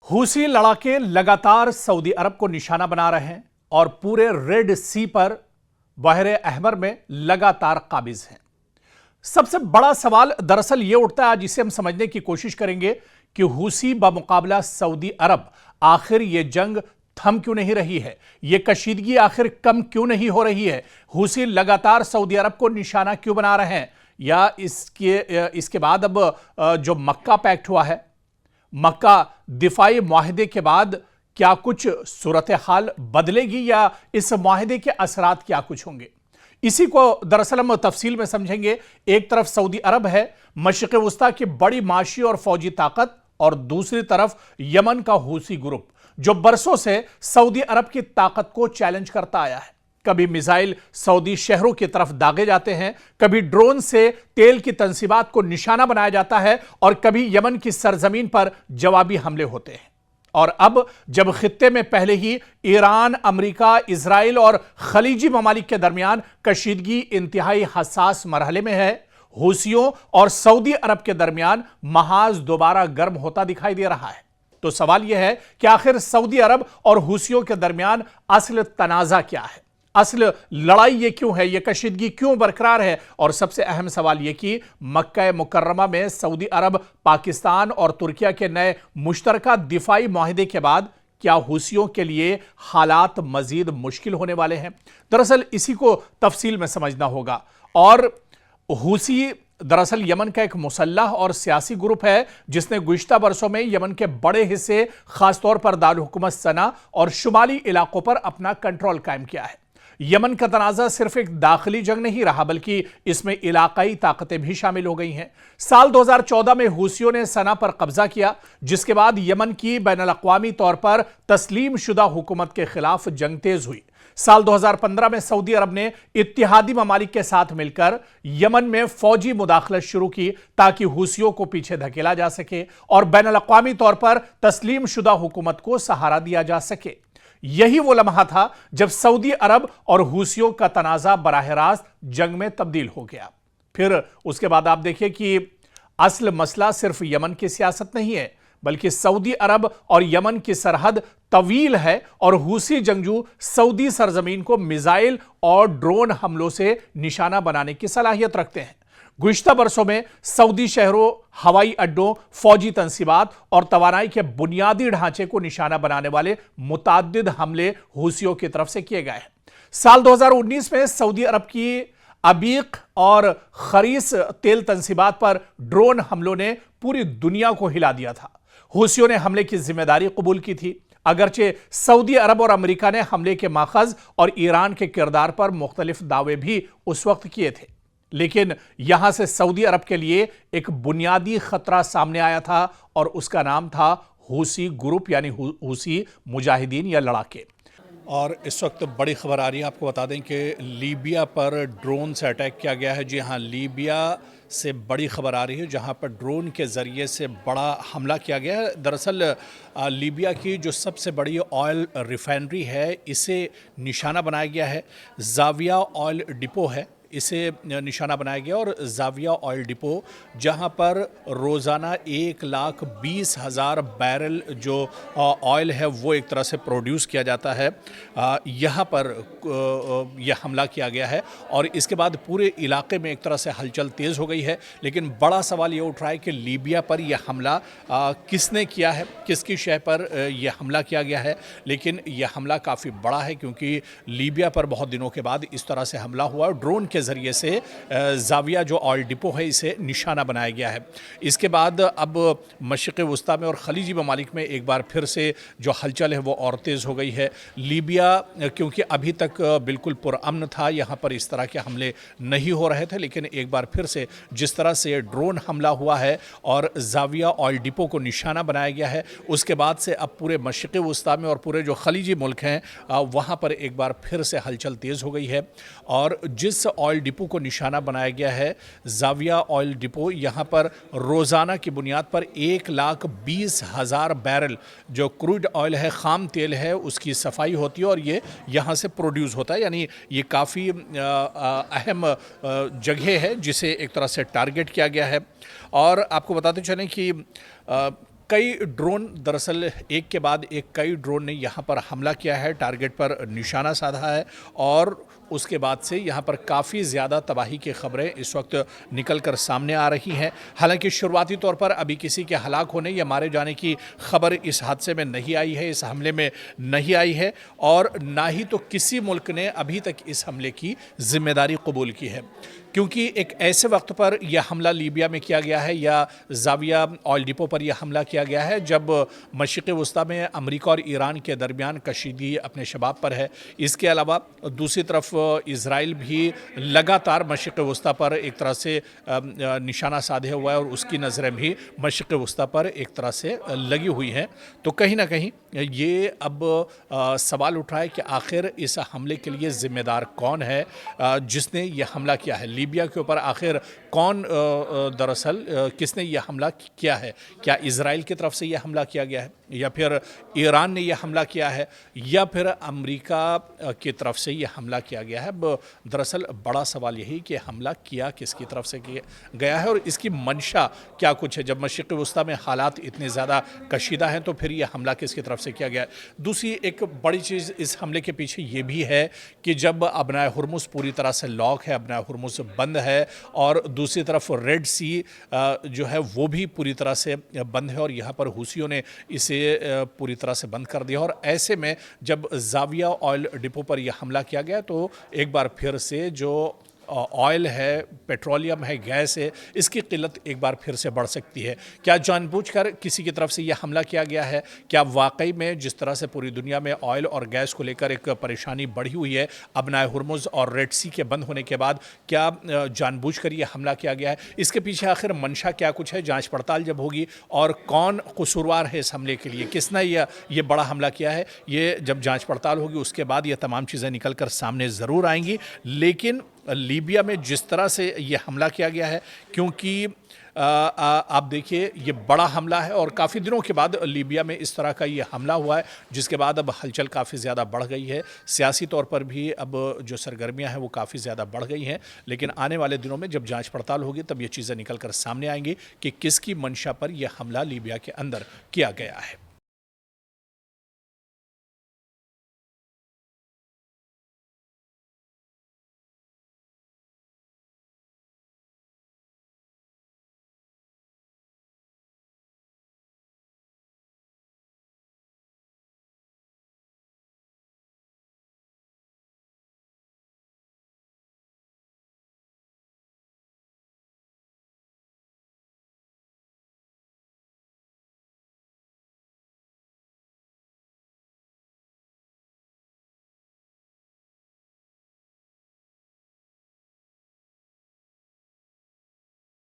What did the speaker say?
Houthi लड़ाके लगातार Saudi अरब को निशाना बना रहे हैं और पूरे रेड सी पर बहरे अहमर में लगातार काबिज हैं। सबसे बड़ा सवाल दरअसल यह उठता है, आज इसे हम समझने की कोशिश करेंगे कि हूसी बमुकाबला सऊदी अरब आखिर यह जंग थम क्यों नहीं रही है, यह कशीदगी आखिर कम क्यों नहीं हो रही है, हूसी लगातार सऊदी अरब को निशाना क्यों बना रहे हैं, या इसके बाद अब जो मक्का पैक्ट हुआ है, मक्का दिफाई मुआहदे के बाद क्या कुछ सूरत हाल बदलेगी या इस मुआहदे के असरात क्या कुछ होंगे, इसी को दरअसल हम तफसील में समझेंगे। एक तरफ सऊदी अरब है, मशरिक़ वुस्ता की बड़ी माशी और फौजी ताकत, और दूसरी तरफ यमन का हूसी ग्रुप जो बरसों से सऊदी अरब की ताकत को चैलेंज करता आया है। कभी मिसाइल सऊदी शहरों की तरफ दागे जाते हैं, कभी ड्रोन से तेल की तंसीबात को निशाना बनाया जाता है, और कभी यमन की सरजमीन पर जवाबी हमले होते हैं। और अब जब खित्ते में पहले ही ईरान, अमेरिका, इजराइल और खलीजी ममालिक के दरमियान कशीदगी इंतहाई हसास मरहले में है, हूसियों और सऊदी अरब के दरमियान महाज दोबारा गर्म होता दिखाई दे रहा है। तो सवाल यह है कि आखिर सऊदी अरब और हूसियों के दरमियान असल तनाजा क्या है, असल लड़ाई ये क्यों है, ये कशीदगी क्यों बरकरार है, और सबसे अहम सवाल यह कि मक्का मुकर्रमा में सऊदी अरब, पाकिस्तान और तुर्किया के नए मुश्तरका दिफाई मुआहदे के बाद क्या हूसियों के लिए हालात मजीद मुश्किल होने वाले हैं। दरअसल इसी को तफसील में समझना होगा। और हूसी दरअसल यमन का एक मुसल्लह और सियासी ग्रुप है जिसने गुज़िश्ता बरसों में यमन के बड़े हिस्से, खासतौर पर दारुल हुकूमत सना और शुमाली इलाकों पर अपना कंट्रोल कायम किया है। यमन का तनाज़ा सिर्फ एक दाखिली जंग नहीं रहा, बल्कि इसमें इलाकाई ताकतें भी शामिल हो गई हैं। साल 2014 में हूसियों ने सना पर कब्जा किया, जिसके बाद यमन की बैनुल अक़वामी तौर पर तस्लीम शुदा हुकूमत के खिलाफ जंग तेज हुई। साल 2015 में सऊदी अरब ने इत्तिहादी ममालिक के साथ मिलकर यमन में फौजी मुदाखलत शुरू की ताकि हूसियों को पीछे धकेला जा सके और बैनुल अक़वामी तौर पर तस्लीम शुदा हुकूमत को सहारा दिया जा सके। यही वो लम्हा था जब सऊदी अरब और हूसियों का तनाज़ा बराह रास्त जंग में तब्दील हो गया। फिर उसके बाद आप देखिए कि असल मसला सिर्फ यमन की सियासत नहीं है, बल्कि सऊदी अरब और यमन की सरहद तवील है और हूसी जंगजू सऊदी सरजमीन को मिसाइल और ड्रोन हमलों से निशाना बनाने की सलाहियत रखते हैं। गुज़िश्ता बरसों में सऊदी शहरों, हवाई अड्डों, फौजी तंसीबात और तवानाई के बुनियादी ढांचे को निशाना बनाने वाले मुताद्दिद हमले हूसियों की तरफ से किए गए हैं। साल 2019 में सऊदी अरब की अबीक और खरीस तेल तंसीबात पर ड्रोन हमलों ने पूरी दुनिया को हिला दिया था। हूसियों ने हमले की जिम्मेदारी कबूल की थी, अगरचे सऊदी अरब और अमेरिका ने हमले के माखज और ईरान के किरदार पर मुख्तलिफ दावे भी उस वक्त किए थे। लेकिन यहां से सऊदी अरब के लिए एक बुनियादी खतरा सामने आया था और उसका नाम था हूसी ग्रुप, यानी हूसी मुजाहिदीन या लड़ाके। और इस वक्त बड़ी खबर आ रही है, आपको बता दें कि लीबिया पर ड्रोन से अटैक किया गया है। जी हाँ, लीबिया से बड़ी खबर आ रही है जहां पर ड्रोन के ज़रिए से बड़ा हमला किया गया है। दरअसल लीबिया की जो सबसे बड़ी ऑयल रिफाइनरी है, इसे निशाना बनाया गया है। ज़ाविया ऑयल डिपो है, इसे निशाना बनाया गया। और ज़ाविया ऑयल डिपो जहां पर रोज़ाना 1,20,000 बैरल जो ऑयल है वो एक तरह से प्रोड्यूस किया जाता है, यहाँ पर यह हमला किया गया है। और इसके बाद पूरे इलाके में एक तरह से हलचल तेज़ हो गई है। लेकिन बड़ा सवाल ये उठ रहा है कि लीबिया पर यह हमला किसने किया है, किसकी शह पर यह हमला किया गया है। लेकिन यह हमला काफ़ी बड़ा है क्योंकि लीबिया पर बहुत दिनों के बाद इस तरह से हमला हुआ, ड्रोन के जरिए से ज़ाविया जो ऑयल डिपो है इसे निशाना बनाया गया है। इसके बाद अब मशरिक़ वुस्ता में और खलीजी ममालिक में एक बार फिर से जो हलचल है वो और तेज़ हो गई है। लीबिया क्योंकि अभी तक बिल्कुल पुरअमन था, यहाँ पर इस तरह के हमले नहीं हो रहे थे, लेकिन एक बार फिर से जिस तरह से ड्रोन हमला हुआ है और ज़ाविया ऑयल डिपो को निशाना बनाया गया है, उसके बाद से अब पूरे मशरिक़ वुस्ता में और पूरे जो खलीजी मुल्क हैं वहाँ पर एक बार फिर से हलचल तेज़ हो गई है। और जिस ऑयल डिपो को निशाना बनाया गया है, ज़ाविया ऑयल डिपो, यहाँ पर रोज़ाना की बुनियाद पर 1,20,000 बैरल जो क्रूड ऑयल है, ख़ाम तेल है, उसकी सफाई होती है और ये यहाँ से प्रोड्यूस होता है। यानी ये काफ़ी अहम जगह है जिसे एक तरह से टारगेट किया गया है। और आपको बताते चलें कि कई ड्रोन दरअसल एक के बाद एक कई ड्रोन ने यहाँ पर हमला किया है, टारगेट पर निशाना साधा है और उसके बाद से यहाँ पर काफ़ी ज़्यादा तबाही की खबरें इस वक्त निकल कर सामने आ रही हैं। हालांकि शुरुआती तौर पर अभी किसी के हलाक होने या मारे जाने की खबर इस हादसे में नहीं आई है, इस हमले में नहीं आई है और ना ही तो किसी मुल्क ने अभी तक इस हमले की जिम्मेदारी कबूल की है, क्योंकि एक ऐसे वक्त पर यह हमला लीबिया में किया गया है या जाविया ऑयल डिपो पर यह हमला किया गया है जब मशरिक़ वस्ता में अमेरिका और ईरान के दरमियान कशीदगी अपने शबाब पर है। इसके अलावा दूसरी तरफ इज़राइल भी लगातार मशरिक़ वस्ता पर एक तरह से निशाना साधे हुआ है और उसकी नज़रें भी मशरिक़ वस्ता पर एक तरह से लगी हुई हैं। तो कहीं ना कहीं ये अब सवाल उठ रहा है कि आखिर इस हमले के लिए ज़िम्मेदार कौन है, जिसने यह हमला किया है लीबिया के ऊपर। आखिर कौन दरअसल किसने यह हमला किया है? क्या इज़राइल की तरफ से यह हमला किया गया है या फिर ईरान ने यह हमला किया है या फिर अमेरिका की तरफ से यह हमला किया गया है? दरअसल बड़ा सवाल यही कि हमला किया किसकी तरफ से किया गया है और इसकी मंशा क्या कुछ है। जब मशरिक़ वस्ता में हालात इतने ज़्यादा कशीदा हैं तो फिर यह हमला किसकी तरफ से किया गया है? दूसरी एक बड़ी चीज़ इस हमले के पीछे ये भी है कि जब अबनाए हुर्मुज़ पूरी तरह से लॉक है, अबनाए हुर्मुज़ बंद है और दूसरी तरफ रेड सी जो है वो भी पूरी तरह से बंद है और यहाँ पर हूसियों ने इसे पूरी तरह से बंद कर दिया और ऐसे में जब जाविया ऑयल डिपो पर यह हमला किया गया तो एक बार फिर से जो ऑयल है, पेट्रोलियम है, गैस है, इसकी किल्लत एक बार फिर से बढ़ सकती है। क्या जानबूझकर किसी की तरफ से यह हमला किया गया है? क्या वाकई में जिस तरह से पूरी दुनिया में ऑयल और गैस को लेकर एक परेशानी बढ़ी हुई है अबनाए हुर्मुज़ और रेड सी के बंद होने के बाद, क्या जानबूझकर यह हमला किया गया है? इसके पीछे आखिर मंशा क्या कुछ है? जाँच पड़ताल जब होगी और कौन कसूरवार है इस हमले के लिए, किसने ये बड़ा हमला किया है, ये जब जाँच पड़ताल होगी उसके बाद ये तमाम चीज़ें निकल कर सामने ज़रूर आएंगी। लेकिन लीबिया में जिस तरह से ये हमला किया गया है, क्योंकि आप देखिए ये बड़ा हमला है और काफ़ी दिनों के बाद लीबिया में इस तरह का ये हमला हुआ है, जिसके बाद अब हलचल काफ़ी ज़्यादा बढ़ गई है। सियासी तौर पर भी अब जो सरगर्मियां हैं वो काफ़ी ज़्यादा बढ़ गई हैं। लेकिन आने वाले दिनों में जब जांच पड़ताल होगी तब ये चीज़ें निकल कर सामने आएंगी कि किसकी मंशा पर यह हमला लीबिया के अंदर किया गया है।